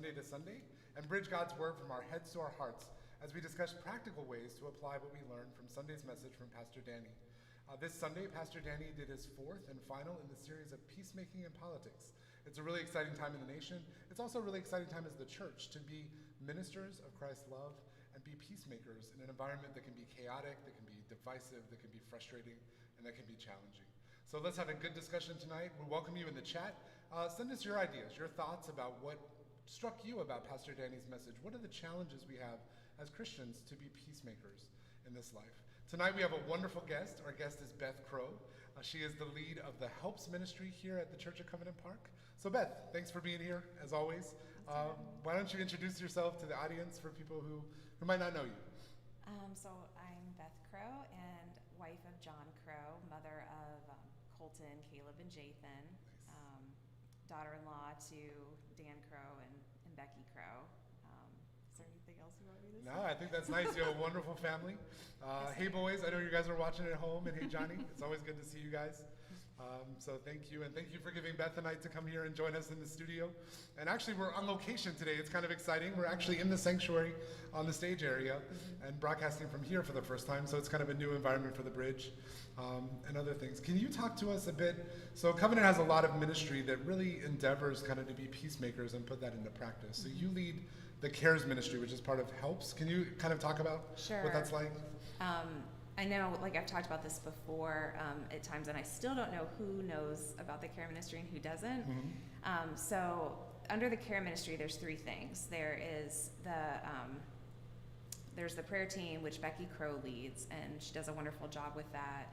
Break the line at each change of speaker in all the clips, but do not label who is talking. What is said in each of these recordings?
Sunday to Sunday and bridge God's word from our heads to our hearts as we discuss practical ways to apply what we learned from Sunday's message from Pastor Danny. This Sunday, Pastor Danny did his fourth and final in the series of Peacemaking in Politics. It's a really exciting time in the nation. It's also a really exciting time as the church to be ministers of Christ's love and be peacemakers in an environment that can be chaotic, that can be divisive, that can be frustrating, and that can be challenging. So let's have a good discussion tonight. We welcome you in the chat. Send us your ideas, your thoughts about what struck you about Pastor Danny's message. What are the challenges we have as Christians to be peacemakers in this life? Tonight we have a wonderful guest. Our guest is Beth Crow. She is the lead of the Helps Ministry here at the Church of Covenant Park. So Beth, thanks for being here, as always. Why don't you introduce yourself to the audience for people who might not know you?
So I'm Beth Crow and wife of Jon Crow, mother of Colton, Caleb, and Jathan, daughter-in-law to Dan Crow and Becky Crow. Is there anything else you want me to say?
No, I think that's nice. You have a wonderful family. Hey boys, I know you guys are watching at home, and hey Johnny, it's always good to see you guys. So thank you, and thank you for giving Beth a night to come here and join us in the studio. And actually, we're on location today. It's kind of exciting. We're actually in the sanctuary on the stage area and broadcasting from here for the first time, so it's kind of a new environment for the bridge and other things. Can you talk to us a bit? So Covenant has a lot of ministry that really endeavors kind of to be peacemakers and put that into practice. So you lead the CARES ministry, which is part of Helps. Can you kind of talk about what that's like?
I know, like I've talked about this before at times, and I still don't know who knows about the care ministry and who doesn't. So under the care ministry, there's three things. There's the prayer team, which Becky Crow leads, and she does a wonderful job with that.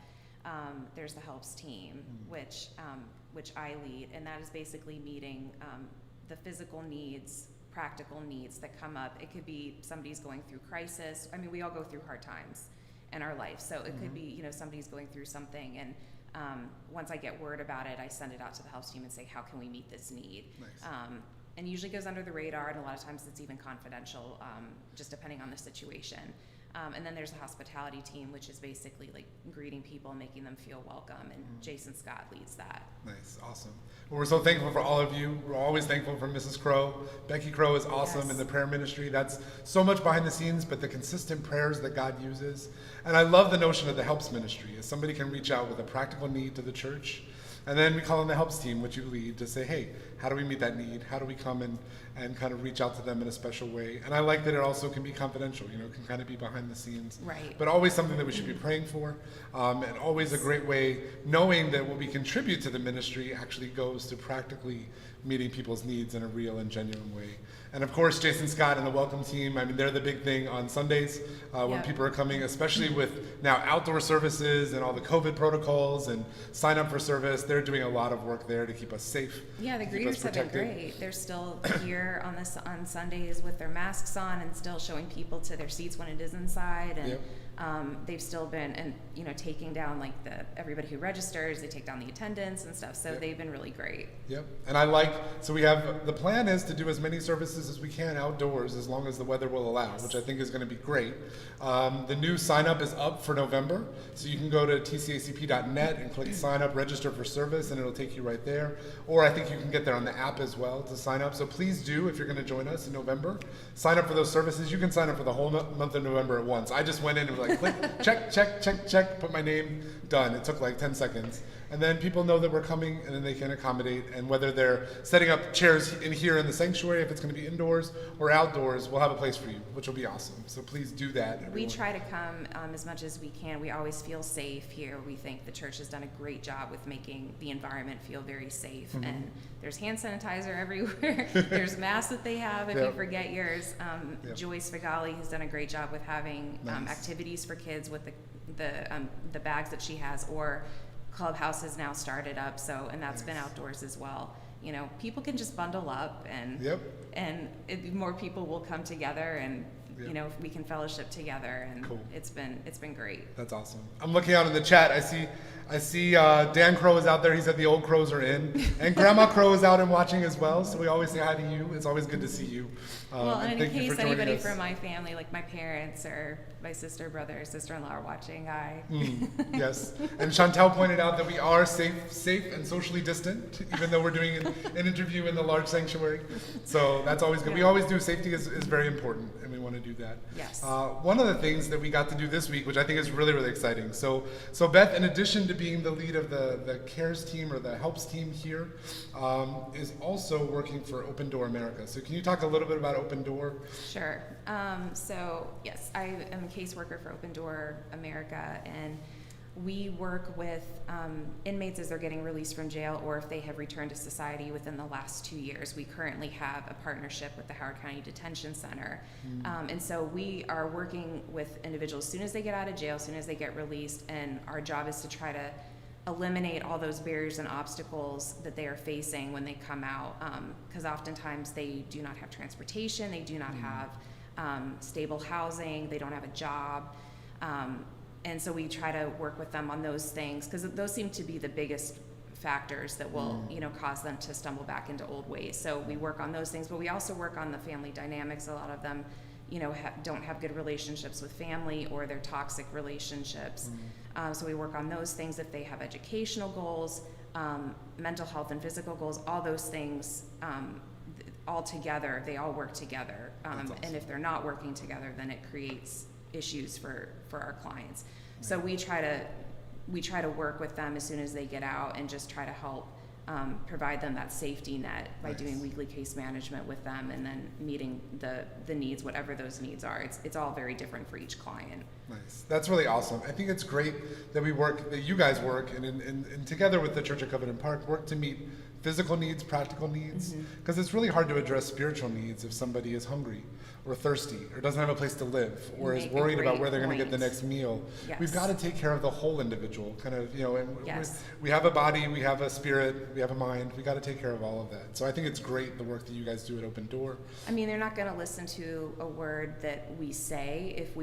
There's the Helps team, which I lead, and that is basically meeting the physical needs, practical needs that come up. It could be somebody's going through crisis. I mean, we all go through hard times in our life, so it could be somebody's going through something, and once I get word about it, I send it out to the Helps team and say, how can we meet this need?
Nice.
And usually goes under the radar, and a lot of times it's even confidential, just depending on the situation. And then there's the hospitality team, which is basically like greeting people and making them feel welcome, and Jason Scott leads that.
Nice, awesome. Well, we're so thankful for all of you. We're always thankful for Mrs. Crow. Becky Crow is awesome in the prayer ministry. That's so much behind the scenes, but the consistent prayers that God uses. And I love the notion of the Helps ministry, as somebody can reach out with a practical need to the church. And then we call on the Helps team, which you lead, to say, hey, how do we meet that need? How do we come and kind of reach out to them in a special way? And I like that it also can be confidential, it can kind of be behind the scenes.
Right.
But always something that we should be praying for. And always a great way, knowing that what we contribute to the ministry actually goes to practically meeting people's needs in a real and genuine way. And of course, Jason Scott and the Welcome team, I mean, they're the big thing on Sundays when people are coming, especially with now outdoor services and all the COVID protocols and sign up for service. They're doing a lot of work there to keep us safe.
Yeah, the greeters have been great. They're still here on Sundays with their masks on and still showing people to their seats when it is inside. And they've still been, and taking down like everybody who registers, they take down the attendance and stuff. So they've been really great. Yep.
And so we have, the plan is to do as many services as we can outdoors as long as the weather will allow, which I think is going to be great. The new sign up is up for November. So you can go to TCACP.net and click sign up, register for service, and it'll take you right there. Or I think you can get there on the app as well to sign up. So please do, if you're going to join us in November, sign up for those services. You can sign up for the whole month of November at once. I just went in and was like, click, check, put my name, done. It took like 10 seconds. And then people know that we're coming, and then they can accommodate. And whether they're setting up chairs here in the sanctuary, if it's going to be indoors or outdoors, we'll have a place for you, which will be awesome. So please do that, everyone.
We try to come as much as we can. We always feel safe here. We think the church has done a great job with making the environment feel very safe. And there's hand sanitizer everywhere. There's masks that they have if you forget yours. Joyce Figali has done a great job with having activities for kids with the bags that she has, or Clubhouse has now started up, and that's been outdoors as well. People can just bundle up, and more people will come together, and we can fellowship together, and it's been great.
That's awesome. I'm looking out in the chat. I see I see Dan Crow is out there. He said the old crows are in. And Grandma Crow is out and watching as well. So we always say hi to you. It's always good to see you.
Well, and in
thank you
case
for joining
anybody
us.
from my family, like my parents or my sister, brother, sister-in-law are watching, hi.
Yes. And Chantel pointed out that we are safe and socially distant, even though we're doing an interview in the large sanctuary. So that's always good. We always do. Safety is very important, and we want to do that.
Yes.
One of the things that we got to do this week, which I think is really, really exciting. So Beth, in addition to being the lead of the CARES team or the HELPS team here, is also working for Open Door America. So can you talk a little bit about Open Door?
Sure. So yes, I am a caseworker for Open Door America, and we work with inmates as they're getting released from jail or if they have returned to society within the last 2 years. We currently have a partnership with the Howard County Detention Center. And so we are working with individuals as soon as they get out of jail, as soon as they get released, and our job is to try to eliminate all those barriers and obstacles that they are facing when they come out, because oftentimes they do not have transportation, they do not have stable housing, they don't have a job. And so we try to work with them on those things, because those seem to be the biggest factors that will, cause them to stumble back into old ways. So we work on those things, but we also work on the family dynamics. A lot of them, don't have good relationships with family, or they're toxic relationships. So we work on those things. If they have educational goals, mental health and physical goals, all those things, all together, they all work together.
Awesome.
And if they're not working together, then it creates issues for our clients. So we try to work with them as soon as they get out and just try to help provide them that safety net by doing weekly case management with them, and then meeting the needs, whatever those needs are. It's all very different for each client.
Nice. That's really awesome. I think it's great that that you guys work and together with the Church of Covenant Park work to meet physical needs, practical needs, because it's really hard to address spiritual needs if somebody is hungry or thirsty or doesn't have a place to live or is worried about where they're going to get the next meal.
Yes.
We've got to take care of the whole individual, kind of, and
Yes.
we have a body, we have a spirit, we have a mind. We got to take care of all of that. So I think it's great, the work that you guys do at Open Door.
I mean, they're not going to listen to a word that we say if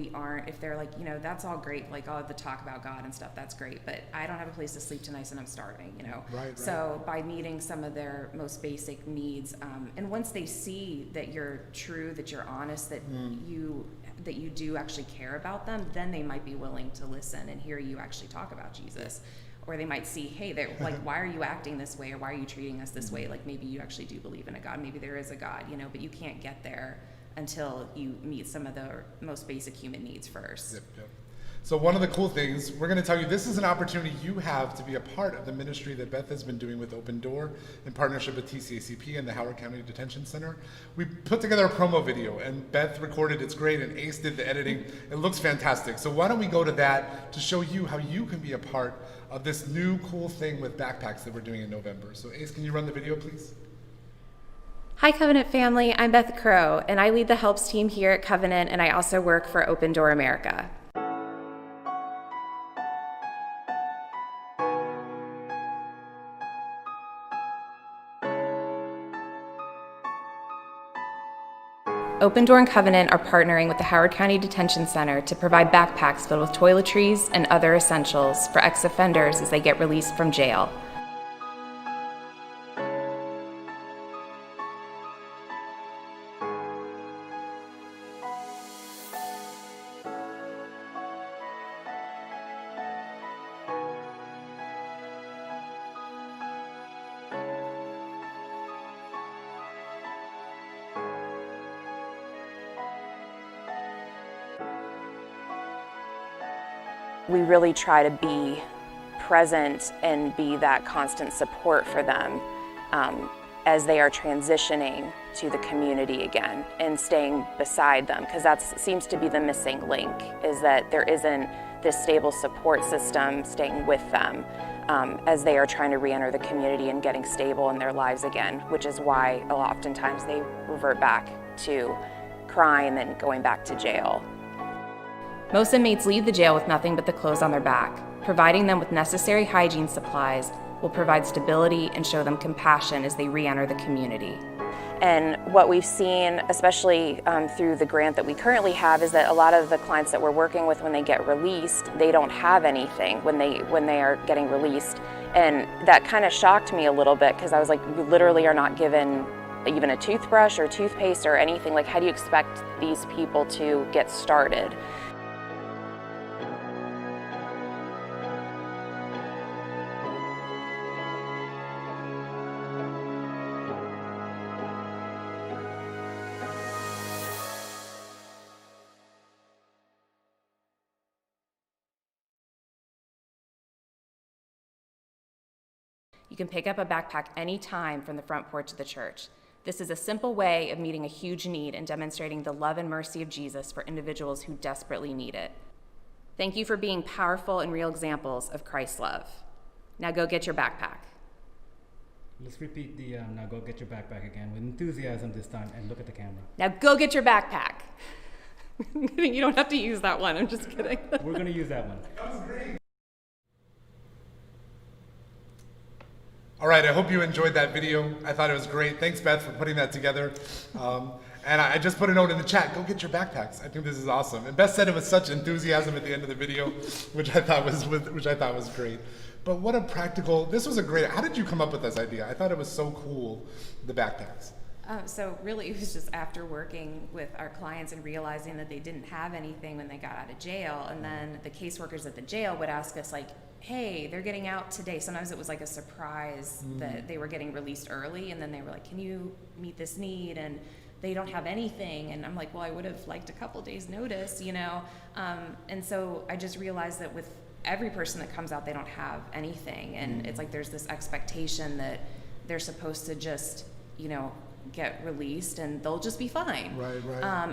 they're like, that's all great, like, the talk about God and stuff, that's great, but I don't have a place to sleep tonight and I'm starving,
Right.
So by meeting some of their most basic needs, and once they see that you're true, that you're honest, that you do actually care about them, then they might be willing to listen and hear you actually talk about Jesus. Or they might see, hey, they're like, why are you acting this way, or why are you treating us this way? Like, maybe you actually do believe in a God, maybe there is a God, but you can't get there until you meet some of the most basic human needs first.
Yep. So one of the cool things, we're going to tell you, this is an opportunity you have to be a part of the ministry that Beth has been doing with Open Door in partnership with TCACP and the Howard County Detention Center. We put together a promo video, and Beth recorded, it's great, and Ace did the editing. It looks fantastic. So why don't we go to that to show you how you can be a part of this new cool thing with backpacks that we're doing in November. So Ace, can you run the video, please?
Hi, Covenant family. I'm Beth Crow, and I lead the HELPS team here at Covenant, and I also work for Open Door America. Open Door and Covenant are partnering with the Howard County Detention Center to provide backpacks filled with toiletries and other essentials for ex-offenders as they get released from jail. We really try to be present and be that constant support for them as they are transitioning to the community again, and staying beside them, because that seems to be the missing link, is that there isn't this stable support system staying with them as they are trying to re-enter the community and getting stable in their lives again, which is why oftentimes they revert back to crime and going back to jail. Most inmates leave the jail with nothing but the clothes on their back. Providing them with necessary hygiene supplies will provide stability and show them compassion as they re-enter the community. And what we've seen, especially through the grant that we currently have, is that a lot of the clients that we're working with, when they get released, they don't have anything when they are getting released. And that kind of shocked me a little bit, because I was like, you literally are not given even a toothbrush or toothpaste or anything. Like, how do you expect these people to get started? You can pick up a backpack anytime from the front porch of the church. This is a simple way of meeting a huge need and demonstrating the love and mercy of Jesus for individuals who desperately need it. Thank you for being powerful and real examples of Christ's love. Now go get your backpack.
Let's repeat the now go get your backpack again with enthusiasm this time, and look at the camera.
Now go get your backpack. You don't have to use that one, I'm just kidding.
We're going to use that one.
That was great. All right, I hope you enjoyed that video. I thought it was great. Thanks, Beth, for putting that together. And I just put a note in the chat, go get your backpacks. I think this is awesome. And Beth said it with such enthusiasm at the end of the video, which I thought was great. But what a practical, this was a great, how did you come up with this idea? I thought it was so cool, the backpacks.
So really it was just after working with our clients and realizing that they didn't have anything when they got out of jail, and then the caseworkers at the jail would ask us like, hey, they're getting out today. Sometimes it was like a surprise that they were getting released early, and then they were like, can you meet this need? And they don't have anything. And I'm like, well, I would have liked a couple days notice, you know? And so I just realized that with every person that comes out, they don't have anything. And it's like there's this expectation that they're supposed to just, you know, get released and they'll just be fine.
Right.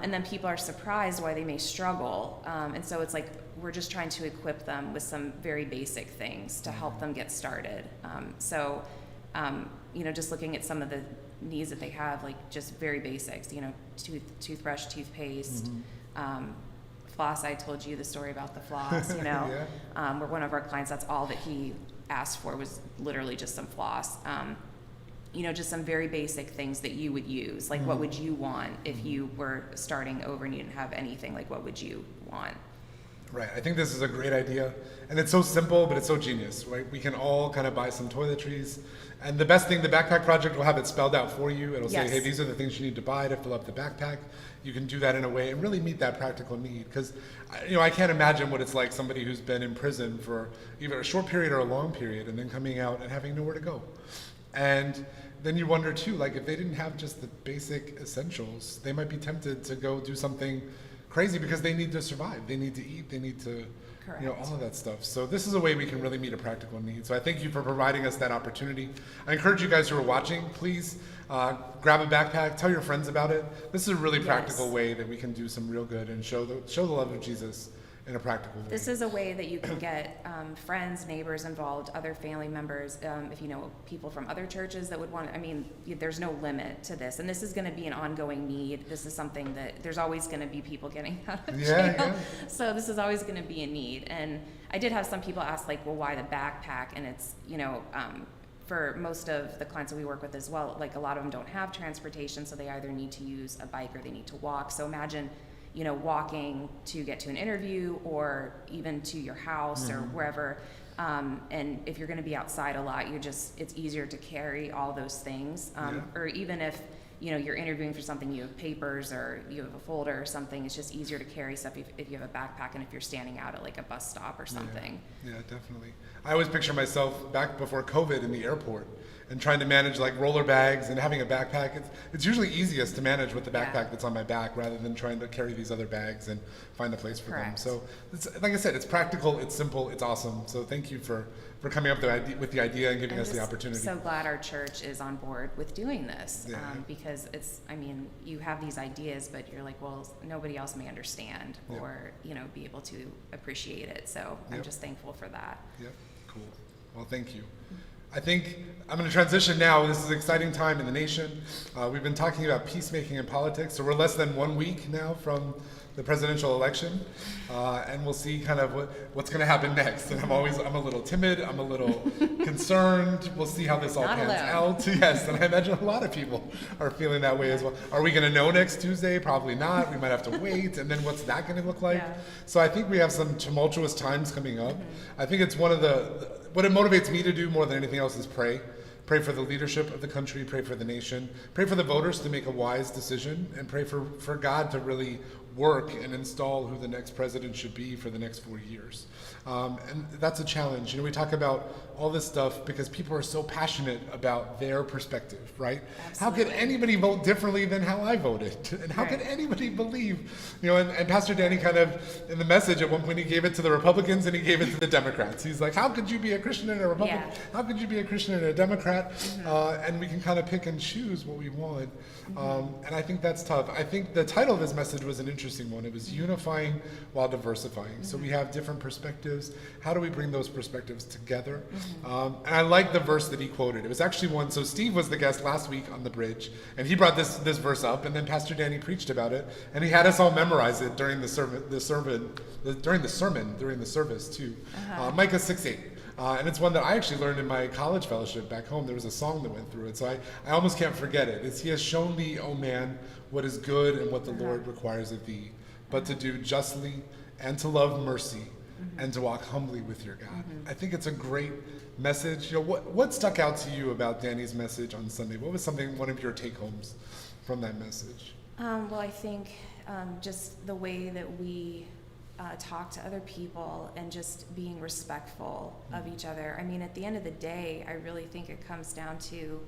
And then people are surprised why they may struggle. And so it's like we're just trying to equip them with some very basic things to help them get started. You know, just looking at some of the needs that they have, like just very basics, you know, toothbrush, toothpaste, floss. I told you the story about the floss, you know.
Yeah.
Where one of our clients, that's all that he asked for was literally just some floss. You know, just some very basic things that you would use. Like, what would you want if you were starting over and you didn't have anything? Like, what would you want?
Right. I think this is a great idea. And it's so simple, but it's so genius, right? We can all kind of buy some toiletries. And the best thing, the Backpack Project will have it spelled out for you. It'll say, hey, these are the things you need to buy to fill up the backpack. You can do that in a way and really meet that practical need. Because, you know, I can't imagine what it's like somebody who's been in prison for either a short period or a long period and then coming out and having nowhere to go. And then you wonder too, like if they didn't have just the basic essentials, they might be tempted to go do something crazy because they need to survive. They need to eat, they need to, you know, all of that stuff. So this is a way we can really meet a practical need. So I thank you for providing us that opportunity. I encourage you guys who are watching, please grab a backpack, tell your friends about it. This is a really practical way that we can do some real good and show the love of Jesus in a practical way.
This is a way that you can get friends, neighbors involved, other family members, if you know people from other churches that would want, I mean, there's no limit to this. And this is going to be an ongoing need. This is something that there's always going to be people getting out of jail.
Yeah.
So this is always going to be a need. And I did have some people ask like, well, why the backpack? And it's, you know, for most of the clients that we work with as well, like a lot of them don't have transportation, so they either need to use a bike or they need to walk. So imagine, you know, walking to get to an interview or even to your house or wherever. And if you're going to be outside a lot, it's easier to carry all those things. Or even if, you know, you're interviewing for something, you have papers or you have a folder or something, it's just easier to carry stuff if you have a backpack and if you're standing out at like a bus stop or something.
Yeah, definitely. I always picture myself back before COVID in the airport and trying to manage like roller bags and having a backpack. It's usually easiest to manage with the backpack that's on my back rather than trying to carry these other bags and find a place for them. So it's, like I said, it's practical, it's simple, it's awesome. So thank you for coming up with the idea and giving us the opportunity.
I'm so glad our church is on board with doing this because it's, I mean, you have these ideas, but you're like, well, nobody else may understand or, you know, be able to appreciate it. So I'm just thankful for that.
Yep, cool. Well, thank you. I think I'm going to transition now. This is an exciting time in the nation. We've been talking about peacemaking in politics, so we're less than 1 week now from the presidential election, and we'll see kind of what's going to happen next. And I'm a little timid, I'm a little concerned. We'll see how this all
Not
pans
alone.
out. Yes, and I imagine a lot of people are feeling that way as well. Are we going to know next Tuesday? Probably not. We might have to wait, and then what's that going to look like?
Yeah.
So I think we have some tumultuous times coming up. I think it's one of what it motivates me to do more than anything else is pray. Pray for the leadership of the country, pray for the nation, pray for the voters to make a wise decision, and pray for God to really work and install who the next president should be for the next 4 years. And that's a challenge. We talk about all this stuff because people are so passionate about their perspective, right?
Absolutely.
How could anybody vote differently than how I voted? And how could anybody believe? And Pastor Danny kind of, in the message at one point, he gave it to the Republicans and he gave it to the Democrats. He's like, how could you be a Christian and a Republican?
Yeah.
How could you be a Christian and a Democrat? And we can kind of pick and choose what we want. And I think that's tough. I think the title of his message was an interesting one. It was Unifying while Diversifying. So we have different perspectives. How do we bring those perspectives together? And I like the verse that he quoted. It was actually one, so Steve was the guest last week on the bridge, and he brought this verse up, and then Pastor Danny preached about it, and he had us all memorize it during the service too. Micah 6:8. And it's one that I actually learned in my college fellowship back home. There was a song that went through it, so I almost can't forget it. It's, he has shown thee, O man, what is good and what the Lord requires of thee, but to do justly and to love mercy and to walk humbly with your God. I think it's a great message. What stuck out to you about Danny's message on Sunday? What was one of your take-homes from that message?
Well, I think just the way that we talk to other people and just being respectful of each other. I mean, at the end of the day, I really think it comes down to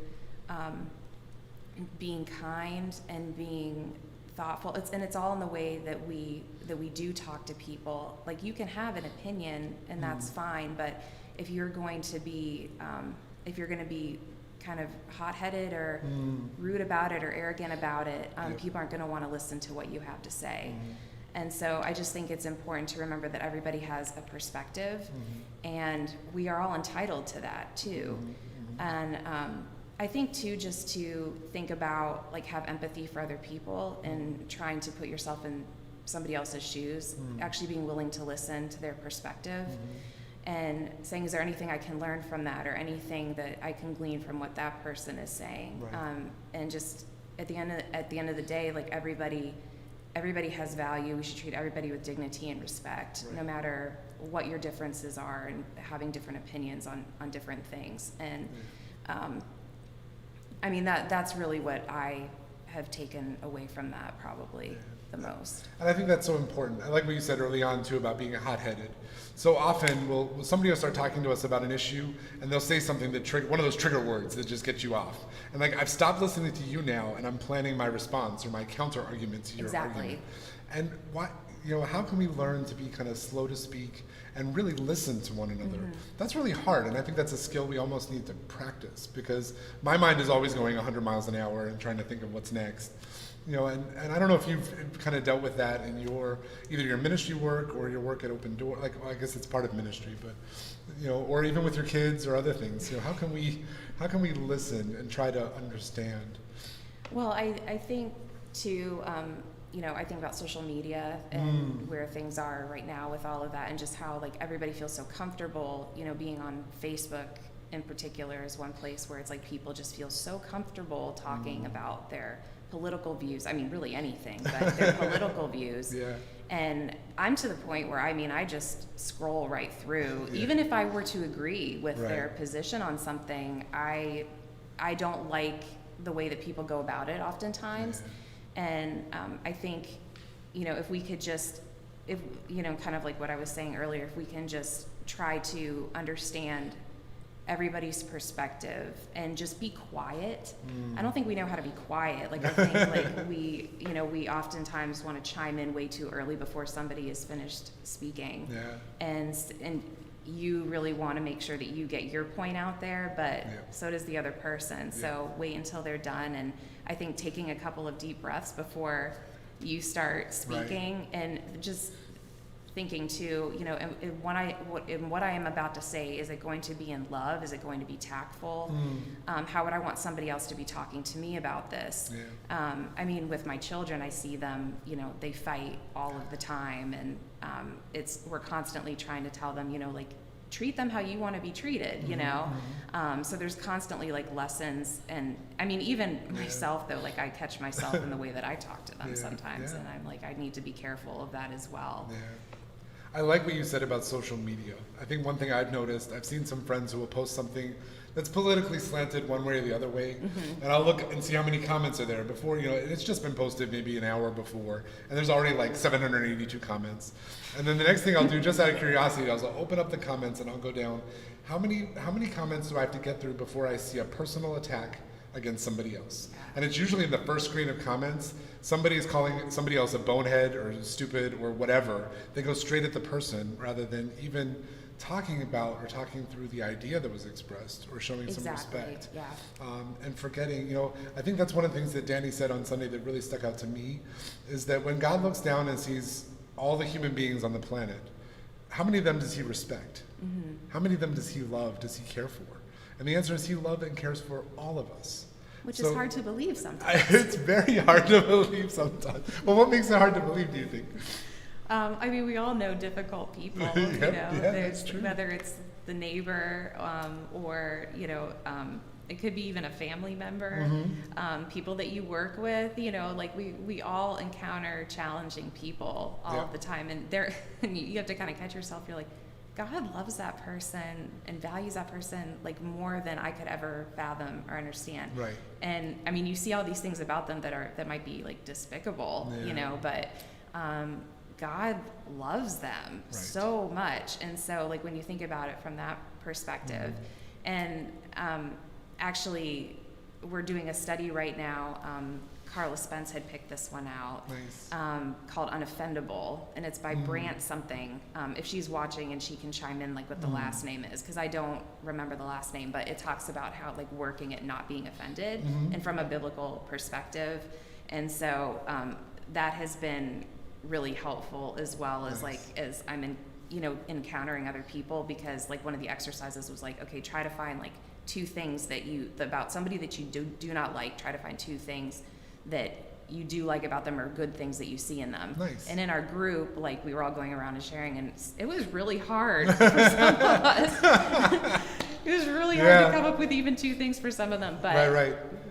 being kind and being thoughtful. It's all in the way that we do talk to people. Like, you can have an opinion and that's fine, but if you're going to be kind of hot-headed or rude about it or arrogant about it, people aren't going to want to listen to what you have to say. And so I just think it's important to remember that everybody has a perspective, and we are all entitled to that too. And I think too, just to think about, like, have empathy for other people and trying to put yourself in somebody else's shoes, actually being willing to listen to their perspective and saying, is there anything I can learn from that, or anything that I can glean from what that person is saying?
Right.
And just at the end of the day, like, everybody has value. We should treat everybody with dignity and respect, no matter what your differences are, and having different opinions on different things. And I mean, that's really what I have taken away from that, probably the most.
And I think that's so important. I like what you said early on too about being hot-headed. So often somebody will start talking to us about an issue, and they'll say something that one of those trigger words that just gets you off. And like, I've stopped listening to you now, and I'm planning my response or my counter argument to your argument. And how can we learn to be kind of slow to speak and really listen to one another? That's really hard, and I think that's a skill we almost need to practice, because my mind is always going 100 miles an hour and trying to think of what's next. And I don't know if you've kind of dealt with that in either your ministry work or your work at Open Door. Like, well, I guess it's part of ministry, but or even with your kids or other things. How can we listen and try to understand?
Well, I think too. I think about social media and where things are right now with all of that, and just how, like, everybody feels so comfortable. Being on Facebook in particular is one place where it's like people just feel so comfortable talking about their political views. I mean, really anything, but their political views. Yeah. And I'm to the point where, I just scroll right through. Yeah. Even if I were to agree with their position on something, I don't like the way that people go about it oftentimes. Yeah. And I think, if we could just, kind of like what I was saying earlier, if we can just try to understand everybody's perspective and just be quiet. I don't think we know how to be quiet. Like, I think like we oftentimes want to chime in way too early before somebody is finished speaking. Yeah. And you really want to make sure that you get your point out there, but so does the other person. So wait until they're done. And I think taking a couple of deep breaths before you start speaking, and just thinking too, and what I am about to say, is it going to be in love? Is it going to be tactful? How would I want somebody else to be talking to me about this?
Yeah.
I mean, with my children, I see them, they fight all of the time, and we're constantly trying to tell them, like, treat them how you want to be treated, so there's constantly like lessons, and I mean, even myself though, like I catch myself in the way that I talk to them sometimes, and I'm like, I need to be careful of that as well.
I like what you said about social media. I think one thing I've noticed, I've seen some friends who will post something that's politically slanted one way or the other way, and I'll look and see how many comments are there before, it's just been posted maybe an hour before, and there's already like 782 comments. And then the next thing I'll do, just out of curiosity, I'll open up the comments and I'll go down, how many comments do I have to get through before I see a personal attack against somebody else? And it's usually in the first screen of comments, somebody is calling somebody else a bonehead or stupid or whatever. They go straight at the person rather than even talking about or talking through the idea that was expressed or showing some respect. And forgetting, I think that's one of the things that Danny said on Sunday that really stuck out to me, is that when God looks down and sees all the human beings on the planet, how many of them does he respect? How many of them does he love, does he care for? And the answer is he loves and cares for all of us.
Which is hard to believe sometimes.
It's very hard to believe sometimes. Well, what makes it hard to believe, do you think?
I mean, we all know difficult people,
that's true.
Whether it's the neighbor, or, it could be even a family member, people that you work with, like we all encounter challenging people all of the time, and you have to kind of catch yourself. You're like, God loves that person and values that person like more than I could ever fathom or understand.
Right.
And I mean, you see all these things about them that might be like despicable, but God loves them so much. And so like when you think about it from that perspective, and actually we're doing a study right now, Carla Spence had picked this one out, called Unoffendable, and it's by Brant something. If she's watching, and she can chime in like what the last name is, because I don't remember the last name, but it talks about how like working at not being offended, and from a biblical perspective. And so that has been really helpful, as well as like as I'm in, encountering other people, because like one of the exercises was like, okay, try to find like 2 things about somebody that you do not like. Try to find 2 things that you do like about them, or good things that you see in them. And in our group, like we were all going around and sharing, and it was really hard for some of us. It was really hard to come up with even 2 things for some of them. But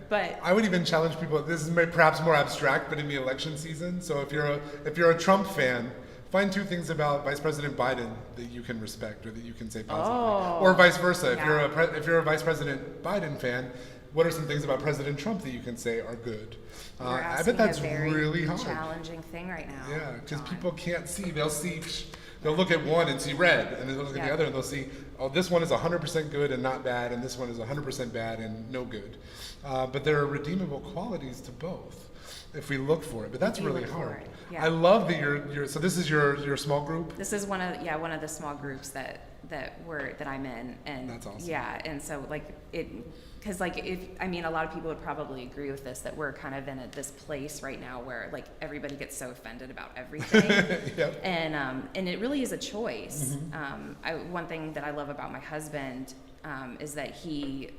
But
I would even challenge people. This is perhaps more abstract, but in the election season. So if you're a Trump fan, find 2 things about Vice President Biden that you can respect or that you can say positively, or vice versa. If you're a Vice President Biden fan, what are some things about President Trump that you can say are good? I bet that's really hard.
Challenging thing right now.
Yeah, because people can't see. They'll look at one and see red, and then they'll look at the other and they'll see, oh, this one is 100% good and not bad, and this one is 100% bad and no good. But there are redeemable qualities to both if we look for it. But that's really hard. I love that so this is your small group?
This is one of the small groups that I'm in, and
that's awesome.
Yeah, and so like it, because like a lot of people would probably agree with this, that we're kind of in this place right now where like everybody gets so offended about everything, and it really is a choice. One thing that I love about my husband is that he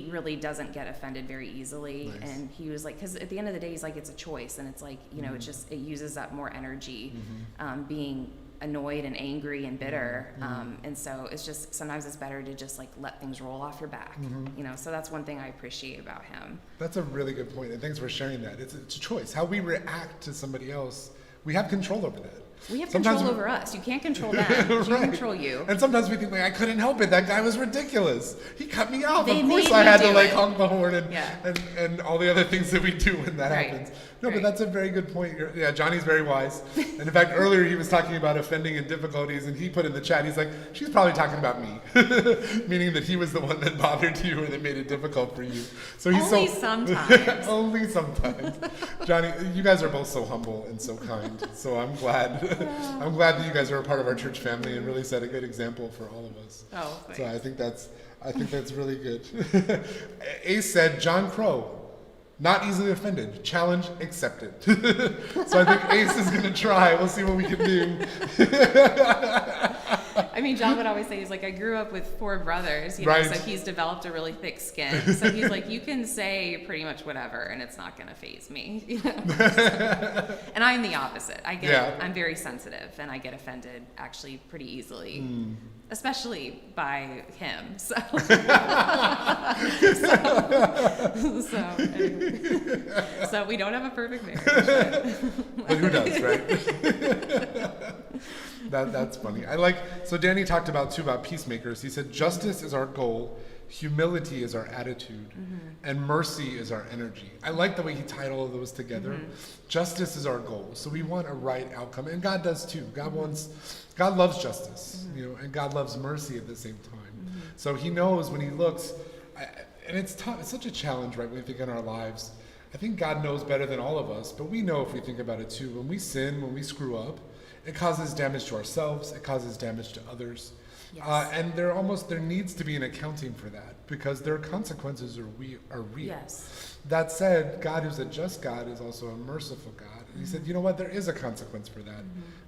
really doesn't get offended very easily. And he was like, because at the end of the day, he's like, it's a choice, and it's like, it uses up more energy being annoyed and angry and bitter, and so it's just sometimes it's better to just like let things roll off your back, so that's one thing I appreciate about him.
That's a really good point, and thanks for sharing that. It's a choice. How we react to somebody else, we have control over that.
We have control over us. You can't control them. You can control you.
And sometimes we think, like, I couldn't help it. That guy was ridiculous. He cut me off. Of course I had to like honk the horn and all the other things that we do when that happens. No, but that's a very good point. Johnny's very wise. And in fact, earlier he was talking about offending and difficulties, and he put in the chat, he's like, she's probably talking about me. Meaning that he was the one that bothered you or that made it difficult for you. So he's
only sometimes.
Only sometimes. Johnny, you guys are both so humble and so kind. So I'm glad. I'm glad that you guys are a part of our church family and really set a good example for all of us.
Oh, thanks.
So I think that's really good. Ace said Jon Crow. Not easily offended. Challenge accepted. So I think Ace is going to try. We'll see what we can do.
I mean, Jon would always say, he's like, I grew up with 4 brothers, you know,
Right.
so he's developed a really thick skin. So he's like, you can say pretty much whatever, and it's not going to faze me. You know? And I'm the opposite. I'm very sensitive, and I get offended actually pretty easily, especially by him. So, anyway. So we don't have a perfect marriage.
But who does, right? That's funny. So Danny talked about peacemakers. He said, justice is our goal, humility is our attitude, and mercy is our energy. I like the way he tied all of those together. Justice is our goal. So we want a right outcome, and God does too. God loves justice, you know, and God loves mercy at the same time. So he knows when he looks, and it's tough. It's such a challenge, right, when we think in our lives. I think God knows better than all of us, but we know if we think about it too. When we sin, when we screw up, it causes damage to ourselves. It causes damage to others.
Yes.
And there needs to be an accounting for that, because their consequences are real.
Yes.
That said, God, who's a just God, is also a merciful God. And he said, you know what, there is a consequence for that,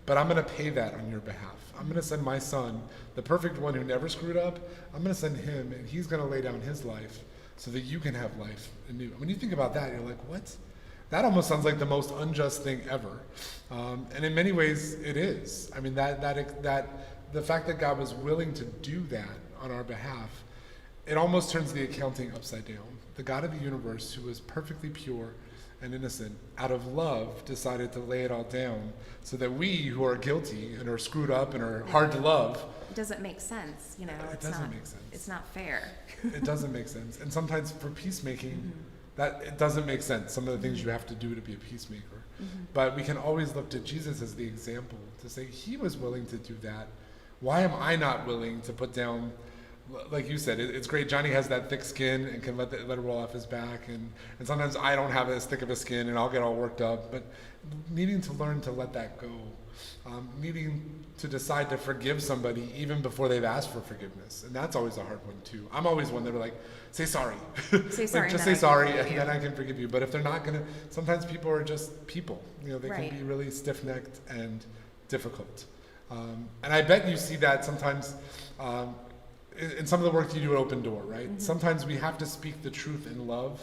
but I'm going to pay that on your behalf. I'm going to send my son, the perfect one who never screwed up. I'm going to send him, and he's going to lay down his life so that you can have life anew. When you think about that, you're like, what? That almost sounds like the most unjust thing ever. And in many ways, it is. I mean, the fact that God was willing to do that on our behalf, it almost turns the accounting upside down. The God of the universe, who was perfectly pure and innocent, out of love, decided to lay it all down so that we, who are guilty and are screwed up and are hard to love,
It doesn't make sense, you know.
It doesn't make sense.
It's not fair.
it doesn't make sense. And sometimes for peacemaking, that it doesn't make sense, some of the things you have to do to be a peacemaker. But we can always look to Jesus as the example to say he was willing to do that. Why am I not willing to put down, like you said, it's great. Johnny has that thick skin and can let it roll off his back. And sometimes I don't have as thick of a skin and I'll get all worked up. But needing to learn to let that go. Needing to decide to forgive somebody even before they've asked for forgiveness. And that's always a hard one too. I'm always one that are like, say sorry.
Say sorry.
Just say sorry and then I can forgive you. But if they're not gonna, sometimes people are just people. You know, they
Right.
can be really stiff-necked and difficult. And I bet you see that sometimes in some of the work that you do at Open Door, right? Sometimes we have to speak the truth in love.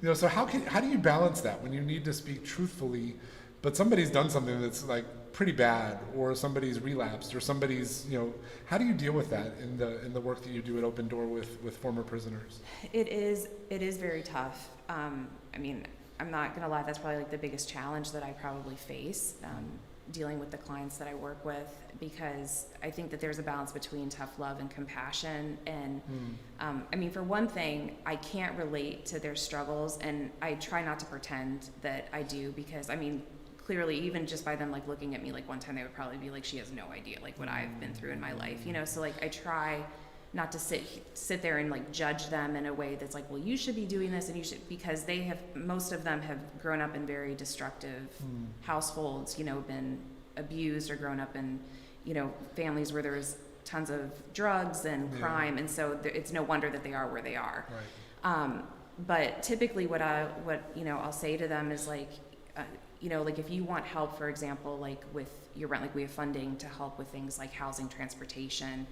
You know, so how do you balance that when you need to speak truthfully, but somebody's done something that's like pretty bad, or somebody's relapsed, or somebody's, you know, how do you deal with that in the work that you do at Open Door with former prisoners?
It is very tough. I mean, I'm not gonna lie, that's probably like the biggest challenge that I probably face, dealing with the clients that I work with, because I think that there's a balance between tough love and compassion. And I mean, for one thing, I can't relate to their struggles, and I try not to pretend that I do, because I mean, clearly, even just by them like looking at me, like one time they would probably be like, she has no idea like what I've been through in my life, you know. So like I try not to sit there and like judge them in a way that's like, well, you should be doing this and you should, because most of them have grown up in very destructive households, you know, been abused, or grown up in, you know, families where there's tons of drugs and crime, and so it's no wonder that they are where they are.
Right.
But typically what you know, I'll say to them is like, you know, like if you want help, for example, like with your rent, like we have funding to help with things like housing, transportation,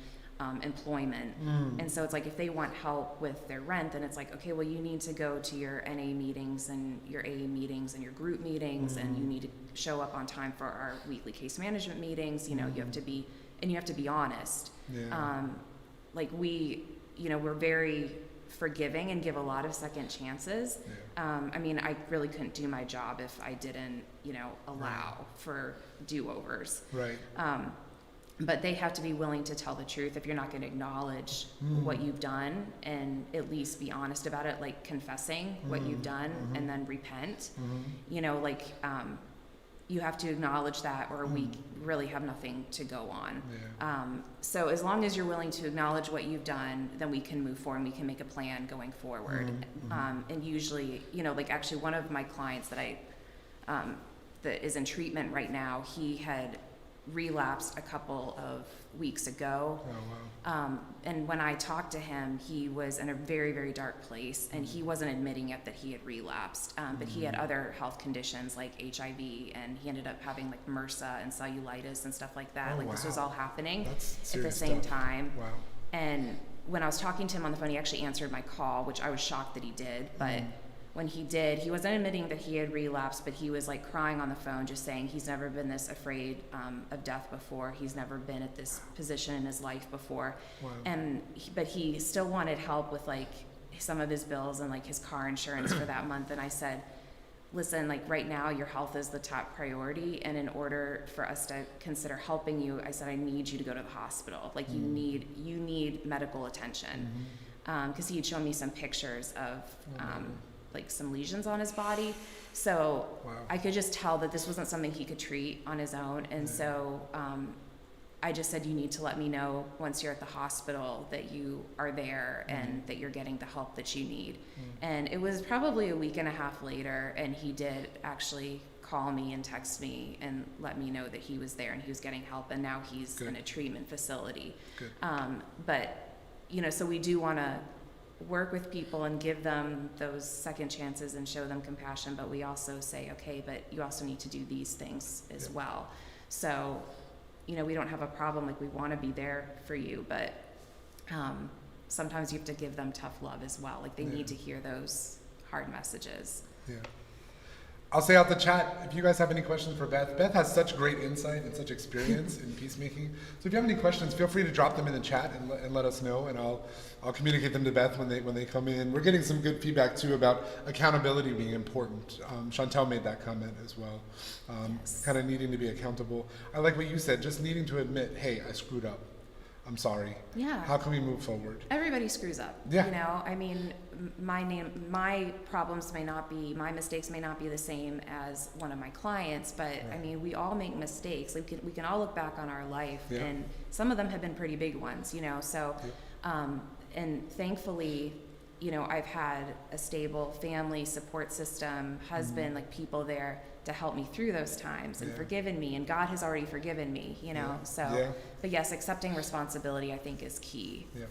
employment. And so it's like, if they want help with their rent, then it's like, okay, well, you need to go to your NA meetings and your AA meetings and your group meetings, and you need to show up on time for our weekly case management meetings. You know, you have to be honest. Like you know, we're very forgiving and give a lot of second chances. I mean, I really couldn't do my job if I didn't, you know, allow for do-overs.
Right.
But they have to be willing to tell the truth if you're not going to acknowledge what you've done, and at least be honest about it, like confessing what you've done and then repent. You know, like you have to acknowledge that, or we really have nothing to go on. So as long as you're willing to acknowledge what you've done, then we can move forward and we can make a plan going forward. And usually, you know, like actually one of my clients that that is in treatment right now, he had relapsed a couple of weeks ago.
Oh, wow.
And when I talked to him, he was in a very, very dark place, and he wasn't admitting it that he had relapsed. But he had other health conditions like HIV, and he ended up having like MRSA and cellulitis and stuff like that.
Oh,
like this was
wow.
all happening
That's
at the
serious
same
stuff.
time.
Wow.
And when I was talking to him on the phone, he actually answered my call, which I was shocked that he did. But when he did, he wasn't admitting that he had relapsed, but he was like crying on the phone, just saying he's never been this afraid of death before. He's never been at this position in his life before.
Wow.
But he still wanted help with like some of his bills and like his car insurance for that month. And I said, listen, like right now your health is the top priority, and in order for us to consider helping you, I said I need you to go to the hospital. Like you need medical attention. Because he had shown me some pictures of like some lesions on his body, so
Wow.
I could just tell that this wasn't something he could treat on his own. And so I just said, you need to let me know once you're at the hospital that you are there and that you're getting the help that you need. And it was probably a week and a half later, and he did actually call me and text me and let me know that he was there and he was getting help, and now he's
Good.
in a treatment facility.
Good.
But so we do want to work with people and give them those second chances and show them compassion, but we also say, okay, but you also need to do these things as well. So we don't have a problem, like we want to be there for you, but sometimes you have to give them tough love as well. Like they need to hear those hard messages.
Yeah. I'll say out the chat, if you guys have any questions for Beth. Beth has such great insight and such experience in peacemaking. So if you have any questions, feel free to drop them in the chat and let us know, and I'll communicate them to Beth when they come in. We're getting some good feedback too about accountability being important. Chantel made that comment as well.
Yes.
Kind of needing to be accountable. I like what you said, just needing to admit, hey, I screwed up. I'm sorry.
Yeah.
How can we move forward?
Everybody screws up.
Yeah.
I mean, my problems may not be, my mistakes may not be the same as one of my clients, but I mean, we all make mistakes. Like we can all look back on our life, and some of them have been pretty big ones, so, and thankfully, I've had a stable family support system, husband, like people there to help me through those times and forgiven me, and God has already forgiven me, so, but yes, accepting responsibility I think is key.
Yeah.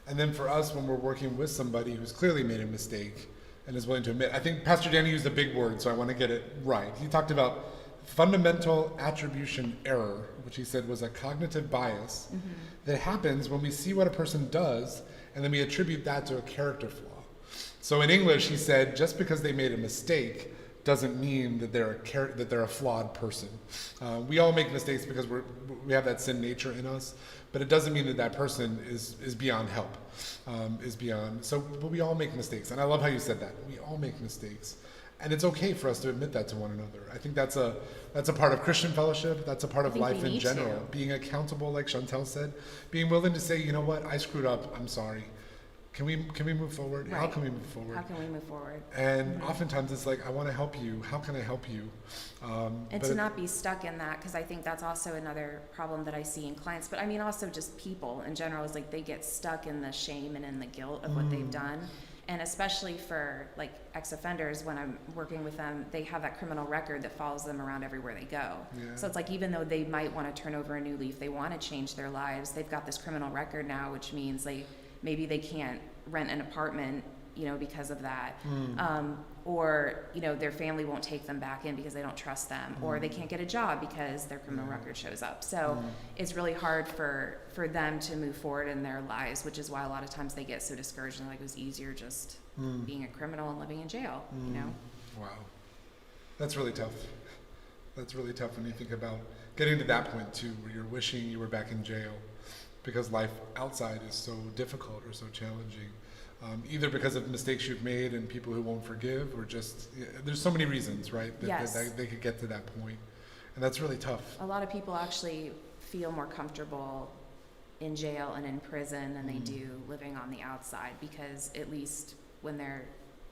And then for us, when we're working with somebody who's clearly made a mistake and is willing to admit, I think Pastor Danny used a big word, so I want to get it right. He talked about fundamental attribution error, which he said was a cognitive bias that happens when we see what a person does and then we attribute that to a character flaw. So in English, he said, just because they made a mistake doesn't mean that they're a flawed person. We all make mistakes because we have that sin nature in us, but it doesn't mean that that person is beyond help, but we all make mistakes. And I love how you said that. We all make mistakes. And it's okay for us to admit that to one another. I think that's a part of Christian fellowship. That's a part of life in general. Being accountable, like Chantel said, being willing to say, you know what, I screwed up, I'm sorry. Can we move forward?
Right.
How can we move forward?
How can we move forward?
And oftentimes it's like, I want to help you. How can I help you?
And to not be stuck in that, because I think that's also another problem that I see in clients, but I mean also just people in general, is like they get stuck in the shame and in the guilt of what they've done. And especially for like ex-offenders, when I'm working with them, they have that criminal record that follows them around everywhere they go.
Yeah.
So it's like, even though they might want to turn over a new leaf, they want to change their lives, they've got this criminal record now, which means maybe they can't rent an apartment, because of that. Or, their family won't take them back in because they don't trust them, or they can't get a job because their criminal record shows up. So it's really hard for them to move forward in their lives, which is why a lot of times they get so discouraged and like it was easier just being a criminal and living in jail,
Wow. That's really tough. That's really tough when you think about getting to that point too, where you're wishing you were back in jail because life outside is so difficult or so challenging. Either because of mistakes you've made and people who won't forgive, or just, there's so many reasons, right? That they could get to that point. And that's really tough.
A lot of people actually feel more comfortable in jail and in prison than they do living on the outside, because at least when they're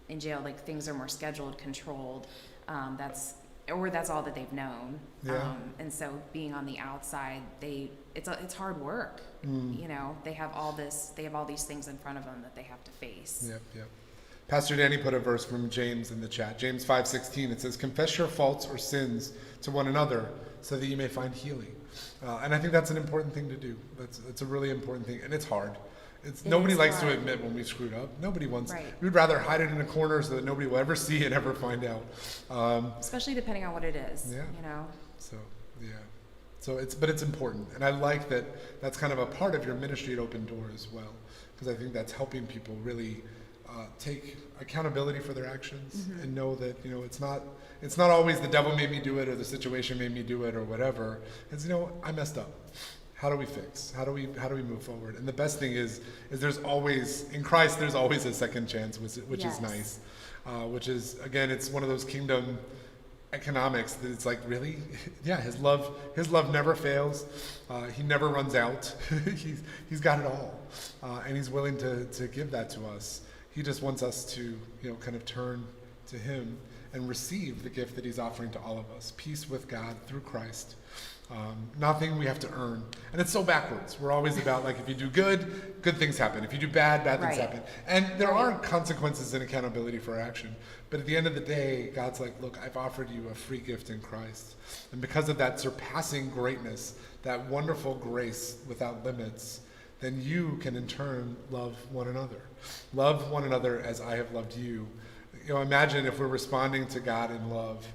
in jail, like things are more scheduled, controlled. That's all that they've known.
Yeah.
And so being on the outside, it's hard work. They have all these things in front of them that they have to face.
Yep. Pastor Danny put a verse from James in the chat. James 5:16, it says, confess your faults or sins to one another so that you may find healing. And I think that's an important thing to do. It's a really important thing, and it's hard.
It
Nobody
is
likes to
hard.
admit when we screwed up. Nobody wants.
Right.
We'd rather hide it in a corner so that nobody will ever see and ever find out.
Especially depending on what it is.
Yeah.
You know.
So yeah. So it's important, and I like that. That's kind of a part of your ministry at Open Door as well, because I think that's helping people really take accountability for their actions and know that it's not always the devil made me do it or the situation made me do it or whatever. It's I messed up. How do we fix? How do we move forward? And the best thing is there's always in Christ there's always a second chance, which
Yes.
is nice. Which is again it's one of those kingdom economics that it's like really yeah his love never fails. He never runs out. he's got it all, and he's willing to give that to us. He just wants us to kind of turn to him and receive the gift that he's offering to all of us, peace with God through Christ. Nothing we have to earn. And it's so backwards. We're always about like if you do good things happen. If you do bad things
Right.
happen. And there are consequences and accountability for our action. But at the end of the day, God's like, look, I've offered you a free gift in Christ. And because of that surpassing greatness, that wonderful grace without limits, then you can in turn love one another. Love one another as I have loved you. Imagine if we're responding to God in love.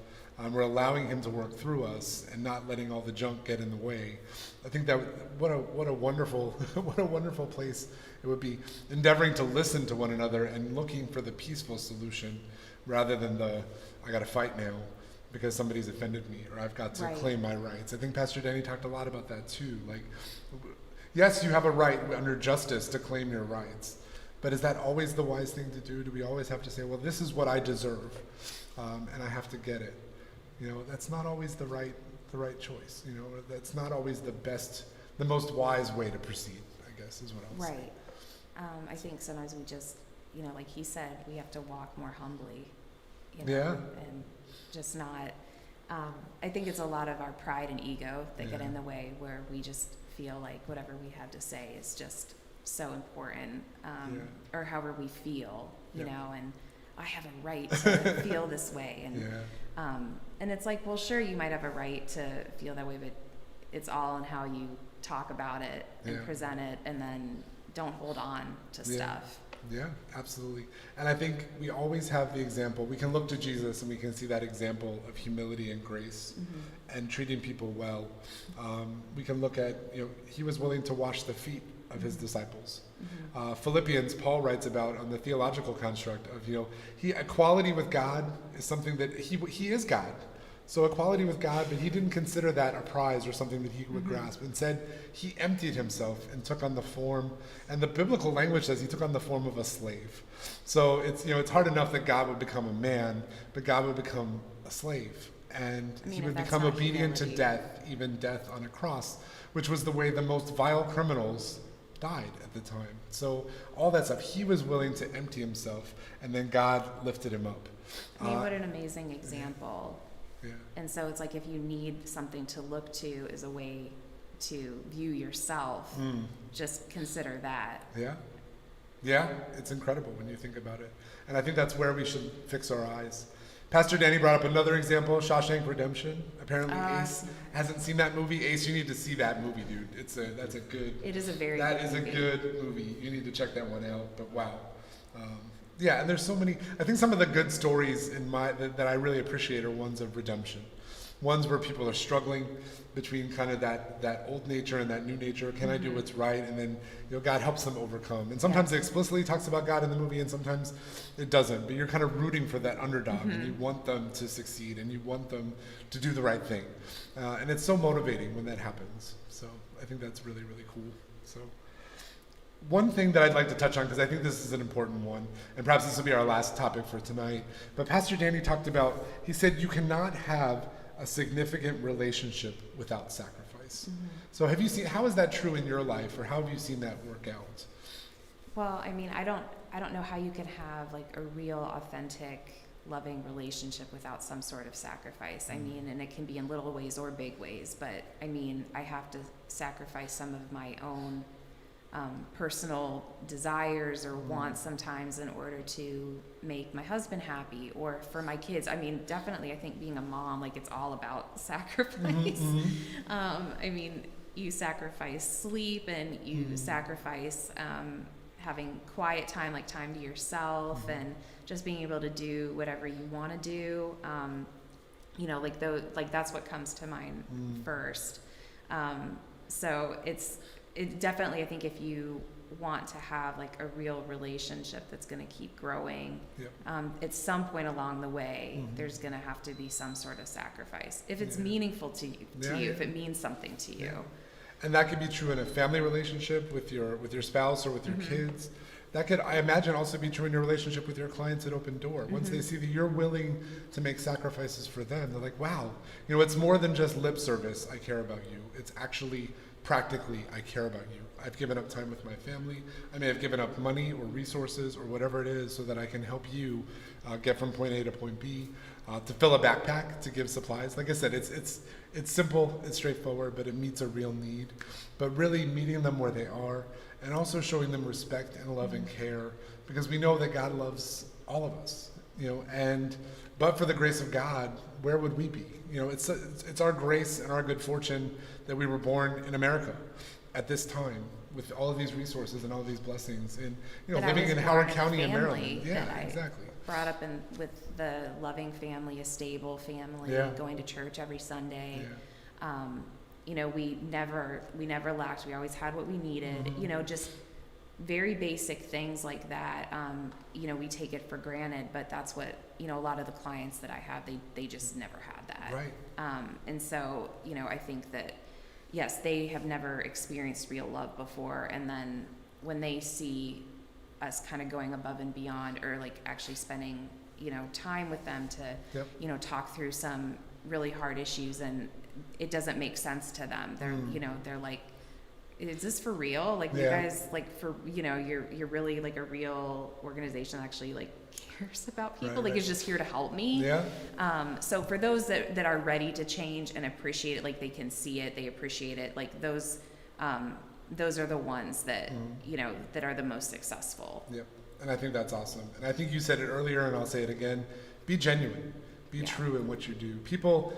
We're allowing him to work through us and not letting all the junk get in the way. I think that what a wonderful what a wonderful place it would be, endeavoring to listen to one another and looking for the peaceful solution rather than I got to fight now because somebody's offended me or I've got to
Right.
claim my rights. I think Pastor Danny talked a lot about that too. Like, yes, you have a right under justice to claim your rights, but is that always the wise thing to do? Do we always have to say, well, this is what I deserve, and I have to get it? That's not always the right choice. That's not always the most wise way to proceed, I guess, is what I would say.
Right. I think sometimes we just, like he said, we have to walk more humbly,
Yeah.
and just not, I think it's a lot of our pride and ego that get
Yeah.
in the way where we just feel like whatever we have to say is just so important, or however we feel, you
Yeah.
know, and I have a right to feel this way. And,
Yeah.
and it's like, well, sure, you might have a right to feel that way, but it's all in how you talk about it and
Yeah.
present it, and then don't hold on to
Yeah.
stuff.
Yeah, absolutely. And I think we always have the example. We can look to Jesus and we can see that example of humility and grace and treating people well. We can look at, he was willing to wash the feet of his disciples. Philippians, Paul writes about on the theological construct of, equality with God is something that he is God. So equality with God, but he didn't consider that a prize or something that he would grasp. Instead, he emptied himself and took on the form, and the biblical language says he took on the form of a slave. So it's hard enough that God would become a man, but God would become a slave. And he would
if that's
become
not
obedient to
humility.
death, even death on a cross, which was the way the most vile criminals died at the time. So all that stuff, he was willing to empty himself, and then God lifted him up.
What an amazing example.
Yeah.
And so it's like if you need something to look to as a way to view yourself, just consider that.
Yeah. Yeah, it's incredible when you think about it. And I think that's where we should fix our eyes. Pastor Danny brought up another example, Shawshank Redemption. Apparently Ace hasn't seen that movie. Ace, you need to see that movie, dude. That's a good.
It is a very
That
good
is
movie.
a good movie. You need to check that one out. But wow. Yeah, and there's so many. I think some of the good stories that I really appreciate are ones of redemption. Ones where people are struggling between kind of that old nature and that new nature. Can I do what's right? And then God helps them overcome. And sometimes it explicitly talks about God in the movie, and sometimes it doesn't. But you're kind of rooting for that underdog, and you want them to succeed, and you want them to do the right thing. And it's so motivating when that happens. So I think that's really, really cool. So one thing that I'd like to touch on, because I think this is an important one, and perhaps this will be our last topic for tonight, but Pastor Danny talked about, he said you cannot have a significant relationship without sacrifice. So how is that true in your life, or how have you seen that work out?
Well, I mean, I don't know how you can have like a real, authentic, loving relationship without some sort of sacrifice. I mean, and it can be in little ways or big ways, but I mean, I have to sacrifice some of my own personal desires or wants sometimes in order to make my husband happy or for my kids. I mean, definitely, I think being a mom, like, it's all about sacrifice. I mean, you sacrifice sleep and you sacrifice having quiet time, like time to yourself, and just being able to do whatever you want to do. You know, like that's what comes to mind first. So it definitely, I think, if you want to have like a real relationship that's going to keep growing, at some point along the way, there's going to have to be some sort of sacrifice. If it's meaningful to you, if it means something to you.
And that could be true in a family relationship with your spouse or with your kids. That could, I imagine, also be true in your relationship with your clients at Open Door. Once they see that you're willing to make sacrifices for them, they're like, wow, you know, it's more than just lip service, I care about you. It's actually practically, I care about you. I've given up time with my family. I may have given up money or resources or whatever it is so that I can help you get from point A to point B, to fill a backpack, to give supplies. Like I said, it's simple, it's straightforward, but it meets a real need. But really meeting them where they are and also showing them respect and love and care, because we know that God loves all of us, you know, but for the grace of God, where would we be? You know, it's our grace and our good fortune that we were born in America at this time with all of these resources and all of these blessings, and, you know, living in Howard County in Maryland. Yeah, exactly.
Brought up with the loving family, a stable family, going to church every Sunday. You know, we never lacked. We always had what we needed. You know, just very basic things like that. You know, we take it for granted, but that's what, you know, a lot of the clients that I have, they just never had that.
Right.
And so, you know, I think that, yes, they have never experienced real love before, and then when they see us kind of going above and beyond, or like actually spending, you know, time with them to, you know, talk through some really hard issues, and it doesn't make sense to them. They're, you know, they're like, is this for real? Like, you guys, like, for, you know, you're really like a real organization that actually like cares about people. Like, it's just here to help me. So for those that are ready to change and appreciate it, like they can see it, they appreciate it, like those are the ones that, you know, that are the most successful. Yep.
And I think that's awesome. And I think you said it earlier, and I'll say it again, be genuine, be true in what you do. People,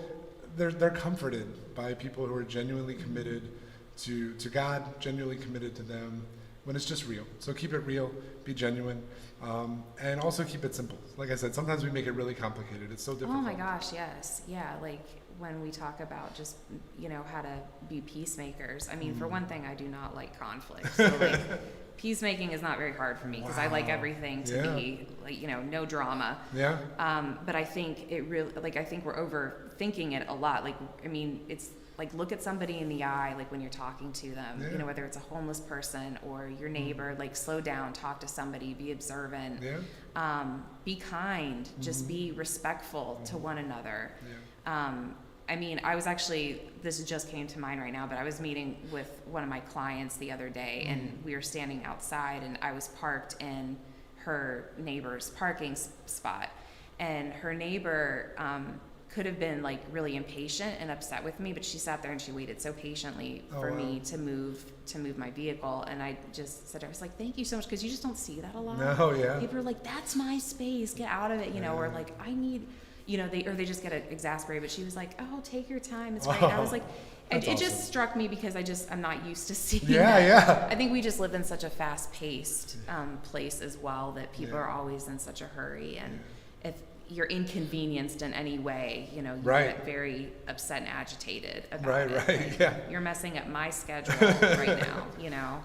they're comforted by people who are genuinely committed to God, genuinely committed to them, when it's just real. So keep it real, be genuine, and also keep it simple. Like I said, sometimes we make it really complicated. It's so difficult.
Oh my gosh, yes. Yeah, like when we talk about just, you know, how to be peacemakers. I mean, for one thing, I do not like conflict. So like peacemaking is not very hard for me, because I like everything to be like, you know, no drama. But I think it really, like, I think we're overthinking it a lot. Like, I mean, it's like, look at somebody in the eye, like when you're talking to them, you know, whether it's a homeless person or your neighbor, like slow down, talk to somebody, be observant, be kind, just be respectful to one another. I mean, I was actually, this just came to mind right now, but I was meeting with one of my clients the other day, and we were standing outside, and I was parked in her neighbor's parking spot, and her neighbor could have been like really impatient and upset with me, but she sat there and she waited so patiently for me to move my vehicle. And I just said, I was like, thank you so much, because you just don't see that a lot. People are like, that's my space, get out of it, you know, or like, I need, you know, they just get exasperated. But she was like, oh, take your time, it's great. And I was like, it just struck me, because I'm not used to seeing that. I think we just live in such a fast-paced place as well, that people are always in such a hurry, and if you're inconvenienced in any way, you know, you get very upset and agitated about it. Like, you're messing up my schedule right now, you know.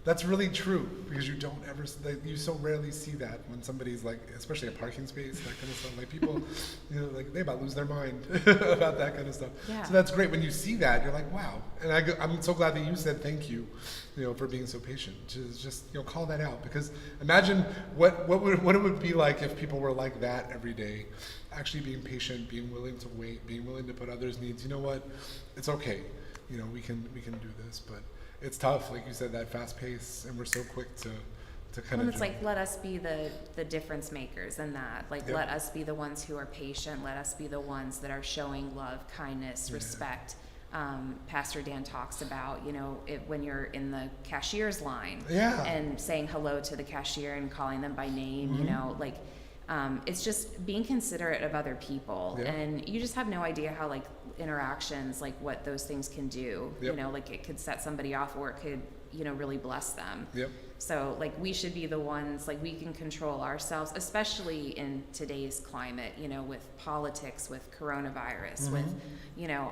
That's really true, because you don't ever, you so rarely see that when somebody's like, especially a parking space, that kind of stuff. Like, people, you know, like, they about lose their mind about that kind of stuff. So that's great. When you see that, you're like, wow. And I'm so glad that you said thank you, you know, for being so patient. Just, you know, call that out, because imagine what it would be like if people were like that every day, actually being patient, being willing to wait, being willing to put others' needs. You know what? It's okay. You know, we can do this, but it's tough, like you said, that fast pace, and we're so quick to kind of. It's like, let us be the difference makers in that. Like, let us be the ones who are patient. Let us be the ones that are showing love, kindness, respect. Pastor Dan talks about, when you're in the cashier's line
Yeah.
and saying hello to the cashier and calling them by name, it's just being considerate of other people.
Yeah.
And you just have no idea how interactions, what those things can do.
Yep.
It could set somebody off, or it could, really bless them.
Yep.
So we should be the ones, we can control ourselves, especially in today's climate, with politics, with coronavirus, with,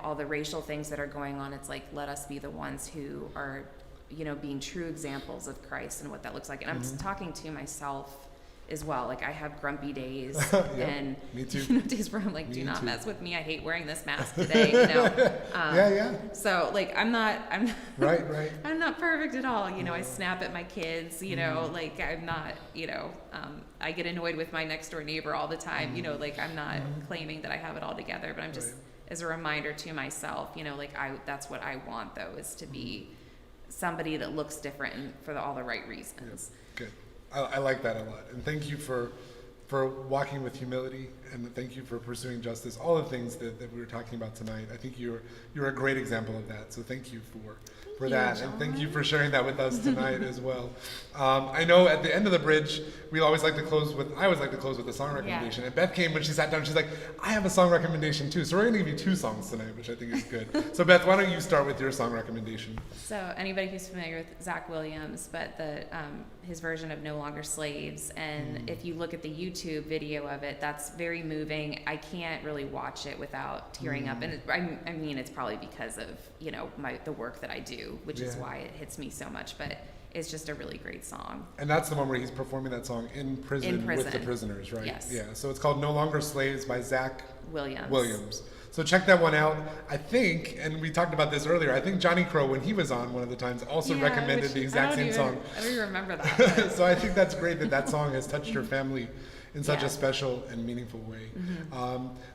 all the racial things that are going on. It's let us be the ones who are, being true examples of Christ and what that looks like. And I'm talking to myself as well. I have grumpy days
Yep,
and
me too.
Days where I'm
Me
do not
too.
mess with me. I hate wearing this mask today,
Yeah.
So I'm not
Right.
I'm not perfect at all. I snap at my kids, I'm not, I get annoyed with my next door neighbor all the time, I'm not claiming that I have it all together, but I'm just, as a reminder to myself, that's what I want though, is to be somebody that looks different and for all the right reasons.
Good. I like that a lot. And thank you for walking with humility, and thank you for pursuing justice, all the things that we were talking about tonight. I think you're a great example of that. So thank you for that.
Jon.
And thank you for sharing that with us tonight as well. I know at the end of the bridge, I always like to close with a song recommendation. And Beth came when she sat down, she's like, I have a song recommendation too. So we're gonna give you 2 songs tonight, which I think is good. So Beth, why don't you start with your song recommendation?
So anybody who's familiar with Zach Williams, but his version of No Longer Slaves, and if you look at the YouTube video of it, that's very moving. I can't really watch it without tearing up, and it's probably because of the work that I do, which is why it hits me so much. But it's just a really great song. And
that's the one where he's performing that song in prison with the prisoners, right?
Yes.
Yeah. So it's called No Longer Slaves by Zach
Williams.
So check that one out. I think, and we talked about this earlier, I think Johnny Crow, when he was on one of the times, also recommended the exact same song.
I don't even remember that.
So I think that's great that song has touched your family in such a special and meaningful way.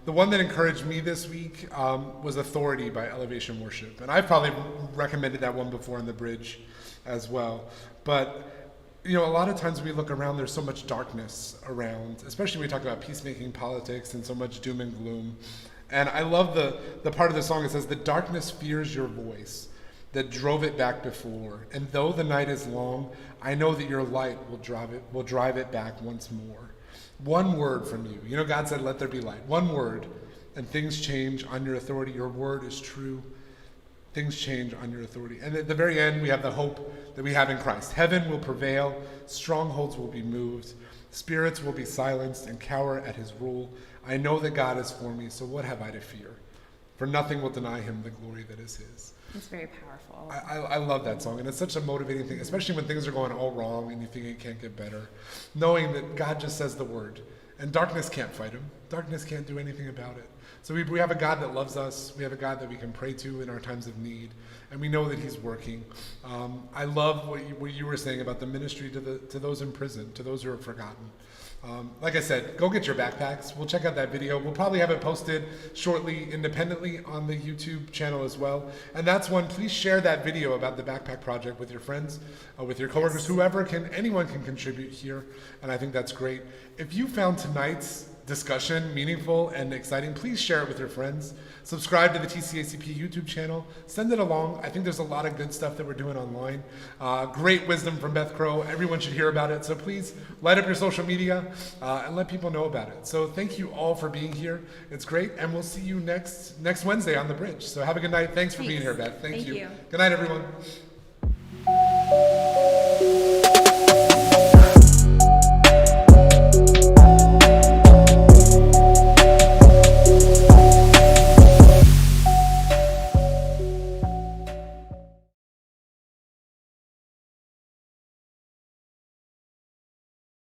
The one that encouraged me this week was Authority by Elevation Worship. And I've probably recommended that one before in the bridge as well. But a lot of times we look around, there's so much darkness around, especially when we talk about peacemaking, politics, and so much doom and gloom. And I love the part of the song that says, the darkness fears your voice that drove it back before. And though the night is long, I know that your light will drive it back once more. One word from you. God said, let there be light. One word, and things change on your authority. Your word is true. Things change on your authority. And at the very end, we have the hope that we have in Christ. Heaven will prevail. Strongholds will be moved. Spirits will be silenced and cower at his rule. I know that God is for me, so what have I to fear? For nothing will deny him the glory that is his.
It's very powerful.
I love that song, and it's such a motivating thing, especially when things are going all wrong and you think it can't get better. Knowing that God just says the word, and darkness can't fight him. Darkness can't do anything about it. So we have a God that loves us. We have a God that we can pray to in our times of need, and we know that he's working. I love what you were saying about the ministry to those in prison, to those who are forgotten. Like I said, go get your backpacks. We'll check out that video. We'll probably have it posted shortly independently on the YouTube channel as well. And that's one, please share that video about the backpack project with your friends, with your coworkers, anyone can contribute here. And I think that's great. If you found tonight's discussion meaningful and exciting, please share it with your friends. Subscribe to the TCACP YouTube channel. Send it along. I think there's a lot of good stuff that we're doing online. Great wisdom from Beth Crow. Everyone should hear about it. So please light up your social media and let people know about it. So thank you all for being here. It's great. And we'll see you next Wednesday on the bridge. So have a good night. Thanks for being here, Beth. Thank you. Good night, everyone.